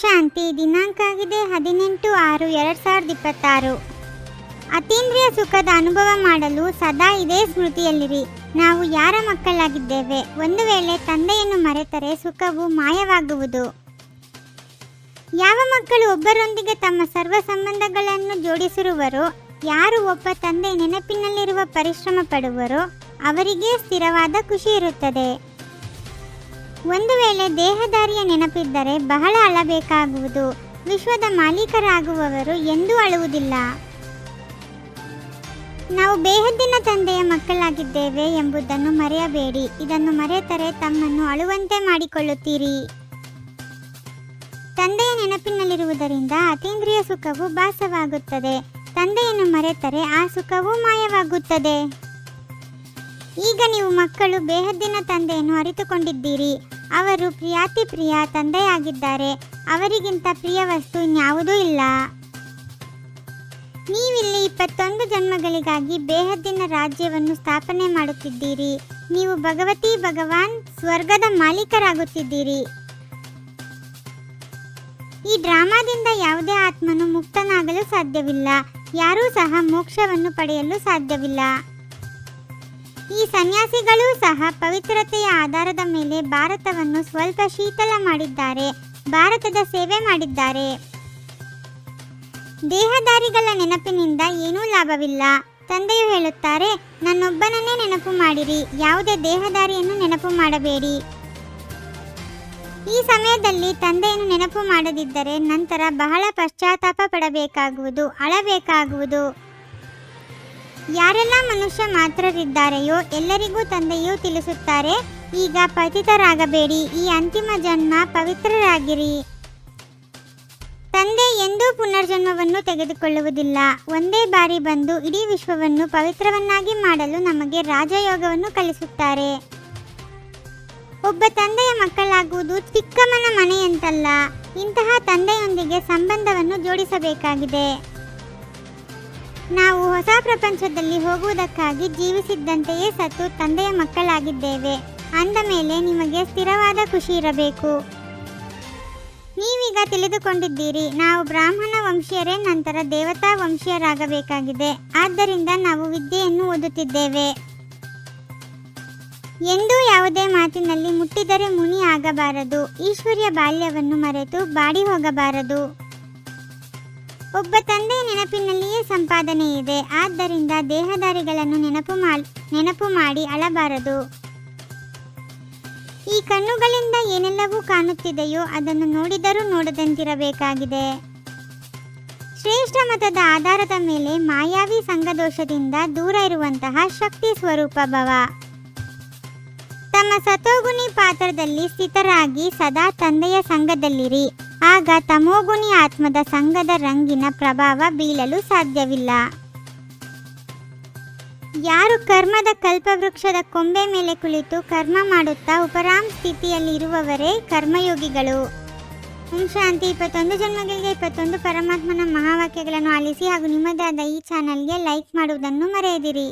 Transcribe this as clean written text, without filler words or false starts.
ಶಾಂತಿ. ದಿನಾಂಕ ಆಗಿದೆ 18/6/2026. ಅತೀಂದ್ರಿಯ ಸುಖದ ಅನುಭವ ಮಾಡಲು ಸದಾ ಇದೇ ಸ್ಮೃತಿಯಲ್ಲಿರಿ. ನಾವು ಯಾರ ಮಕ್ಕಳಾಗಿದ್ದೇವೆ? ಒಂದು ವೇಳೆ ತಂದೆಯನ್ನು ಮರೆತರೆ ಸುಖವು ಮಾಯವಾಗುವುದು. ಯಾವ ಮಕ್ಕಳು ಒಬ್ಬರೊಂದಿಗೆ ತಮ್ಮ ಸರ್ವ ಸಂಬಂಧಗಳನ್ನು ಜೋಡಿಸಿರುವರೋ, ಯಾರು ಒಬ್ಬ ತಂದೆ ನೆನಪಿನಲ್ಲಿರುವ ಪರಿಶ್ರಮ ಪಡುವರೋ ಅವರಿಗೆ ಸ್ಥಿರವಾದ ಖುಷಿ ಇರುತ್ತದೆ. ಒಂದು ವೇಳೆ ದೇಹದಾರಿಯ ನೆನಪಿದ್ದರೆ ಬಹಳ ಅಳಬೇಕಾಗುವುದು. ವಿಶ್ವದ ಮಾಲೀಕರಾಗುವವರು ಎಂದೂ ಅಳುವುದಿಲ್ಲ. ನಾವು ಬೇಹದ್ದಿನ ತಂದೆಯ ಮಕ್ಕಳಾಗಿದ್ದೇವೆ ಎಂಬುದನ್ನು ಮರೆಯಬೇಡಿ. ಇದನ್ನು ಮರೆತರೆ ತಮ್ಮನ್ನು ಅಳುವಂತೆ ಮಾಡಿಕೊಳ್ಳುತ್ತೀರಿ. ತಂದೆಯ ನೆನಪಿನಲ್ಲಿರುವುದರಿಂದ ಅತೀಂದ್ರಿಯ ಸುಖವು ಭಾಸವಾಗುತ್ತದೆ. ತಂದೆಯನ್ನು ಮರೆತರೆ ಆ ಸುಖವು ಮಾಯವಾಗುತ್ತದೆ. ಈಗ ನೀವು ಮಕ್ಕಳು ಬೇಹದ್ದಿನ ತಂದೆಯನ್ನು ಅರಿತುಕೊಂಡಿದ್ದೀರಿ. ಅವರು ಪ್ರಿಯಾತಿ ಪ್ರಿಯ ತಂದೆಯಾಗಿದ್ದಾರೆ. ಅವರಿಗಿಂತ ಪ್ರಿಯ ವಸ್ತು ಇನ್ಯಾವುದೂ ಇಲ್ಲ. ನೀವಿಲ್ಲಿ 21 ಜನ್ಮಗಳಿಗಾಗಿ ಬೇಹದ್ದಿನ ರಾಜ್ಯವನ್ನು ಸ್ಥಾಪನೆ ಮಾಡುತ್ತಿದ್ದೀರಿ. ನೀವು ಭಗವತಿ ಭಗವಾನ್ ಸ್ವರ್ಗದ ಮಾಲೀಕರಾಗುತ್ತಿದ್ದೀರಿ. ಈ ಡ್ರಾಮಾದಿಂದ ಯಾವುದೇ ಆತ್ಮನು ಮುಕ್ತನಾಗಲು ಸಾಧ್ಯವಿಲ್ಲ. ಯಾರೂ ಸಹ ಮೋಕ್ಷವನ್ನು ಪಡೆಯಲು ಸಾಧ್ಯವಿಲ್ಲ. ಈ ಸನ್ಯಾಸಿಗಳೂ ಸಹ ಪವಿತ್ರತೆಯ ಆಧಾರದ ಮೇಲೆ ಭಾರತವನ್ನು ಸ್ವಲ್ಪ ಶೀತಲ ಮಾಡಿದ್ದಾರೆ. ಭಾರತದ ಸೇವೆ ಮಾಡಿದ್ದಾರೆ. ದೇಹದಾರಿಗಳ ನೆನಪಿನಿಂದ ಏನೂ ಲಾಭವಿಲ್ಲ. ತಂದೆಯು ಹೇಳುತ್ತಾರೆ, ನನ್ನೊಬ್ಬನನ್ನೇ ನೆನಪು ಮಾಡಿರಿ, ಯಾವುದೇ ದೇಹದಾರಿಯನ್ನು ನೆನಪು ಮಾಡಬೇಡಿ. ಈ ಸಮಯದಲ್ಲಿ ತಂದೆಯನ್ನು ನೆನಪು ಮಾಡದಿದ್ದರೆ ನಂತರ ಬಹಳ ಪಶ್ಚಾತ್ತಾಪ ಪಡಬೇಕಾಗುವುದು, ಅಳಬೇಕಾಗುವುದು. ಯಾರೆಲ್ಲ ಮನುಷ್ಯ ಮಾತ್ರರಿದ್ದಾರೆಯೋ ಎಲ್ಲರಿಗೂ ತಂದೆಯು ತಿಳಿಸುತ್ತಾರೆ, ಈಗ ಪತಿತರಾಗಬೇಡಿ, ಈ ಅಂತಿಮ ಜನ್ಮ ಪವಿತ್ರರಾಗಿರಿ. ತಂದೆ ಎಂದೂ ಪುನರ್ಜನ್ಮವನ್ನು ತೆಗೆದುಕೊಳ್ಳುವುದಿಲ್ಲ. ಒಂದೇ ಬಾರಿ ಬಂದು ಇಡೀ ವಿಶ್ವವನ್ನು ಪವಿತ್ರವನ್ನಾಗಿ ಮಾಡಲು ನಮಗೆ ರಾಜಯೋಗವನ್ನು ಕಲಿಸುತ್ತಾರೆ. ಒಬ್ಬ ತಂದೆಯ ಮಕ್ಕಳಾಗುವುದು ಚಿಕ್ಕಮ್ಮನ ಮನೆಯಂತಲ್ಲ. ಇಂತಹ ತಂದೆಯೊಂದಿಗೆ ಸಂಬಂಧವನ್ನು ಜೋಡಿಸಬೇಕಾಗಿದೆ. ನಾವು ಹೊಸ ಪ್ರಪಂಚದಲ್ಲಿ ಹೋಗುವುದಕ್ಕಾಗಿ ಜೀವಿಸಿದ್ದಂತೆಯೇ ಸತ್ತು ತಂದೆಯ ಮಕ್ಕಳಾಗಿದ್ದೇವೆ. ಅಂದ ಮೇಲೆ ನಿಮಗೆ ಸ್ಥಿರವಾದ ಖುಷಿ ಇರಬೇಕು. ನೀವೀಗ ತಿಳಿದುಕೊಂಡಿದ್ದೀರಿ, ನಾವು ಬ್ರಾಹ್ಮಣ ವಂಶೀಯರೇ ನಂತರ ದೇವತಾ ವಂಶೀಯರಾಗಬೇಕಾಗಿದೆ. ಆದ್ದರಿಂದ ನಾವು ವಿದ್ಯೆಯನ್ನು ಓದುತ್ತಿದ್ದೇವೆ. ಎಂದೂ ಯಾವುದೇ ಮಾತಿನಲ್ಲಿ ಮುಟ್ಟಿದರೆ ಮುನಿ ಆಗಬಾರದು. ಈಶ್ವರ್ಯ ಬಾಲ್ಯವನ್ನು ಮರೆತು ಬಾಡಿ ಹೋಗಬಾರದು. ಒಬ್ಬ ತಂದೆಯ ನೆನಪಿನಲ್ಲಿಯೇ ಸಂಪಾದನೆ ಇದೆ. ಆದ್ದರಿಂದ ದೇಹದಾರಿಗಳನ್ನು ನೆನಪು ಮಾಡಿ ಅಳಬಾರದು. ಈ ಕಣ್ಣುಗಳಿಂದ ಏನೆಲ್ಲವೂ ಕಾಣುತ್ತಿದೆಯೋ ಅದನ್ನು ನೋಡಿದರೂ ನೋಡದಂತಿರಬೇಕಾಗಿದೆ. ಶ್ರೇಷ್ಠ ಮತದ ಆಧಾರದ ಮೇಲೆ ಮಾಯಾವಿ ಸಂಘದೋಷದಿಂದ ದೂರ ಇರುವಂತಹ ಶಕ್ತಿ ಸ್ವರೂಪ ಭವ. ತಮ್ಮ ಸತೋಗುಣಿ ಪಾತ್ರದಲ್ಲಿ ಸ್ಥಿತರಾಗಿ ಸದಾ ತಂದೆಯ ಸಂಘದಲ್ಲಿರಿ. ಆಗ ತಮೋಗುಣಿ ಆತ್ಮದ ಸಂಘದ ರಂಗಿನ ಪ್ರಭಾವ ಬೀಳಲು ಸಾಧ್ಯವಿಲ್ಲ. ಯಾರು ಕರ್ಮದ ಕಲ್ಪವೃಕ್ಷದ ಕೊಂಬೆ ಮೇಲೆ ಕುಳಿತು ಕರ್ಮ ಮಾಡುತ್ತಾ ಉಪರಾಮ್ ಸ್ಥಿತಿಯಲ್ಲಿ ಇರುವವರೇ ಕರ್ಮಯೋಗಿಗಳು. ಶಾಂತಿ. 21 ಜನ್ಮಗಳಿಗೆ 21 ಪರಮಾತ್ಮನ ಮಹಾವಾಕ್ಯಗಳನ್ನು ಆಲಿಸಿ ಹಾಗೂ ನಿಮ್ಮದೇ ಆದ ಈ ಚಾನಲ್ಗೆ ಲೈಕ್ ಮಾಡುವುದನ್ನು ಮರೆಯದಿರಿ.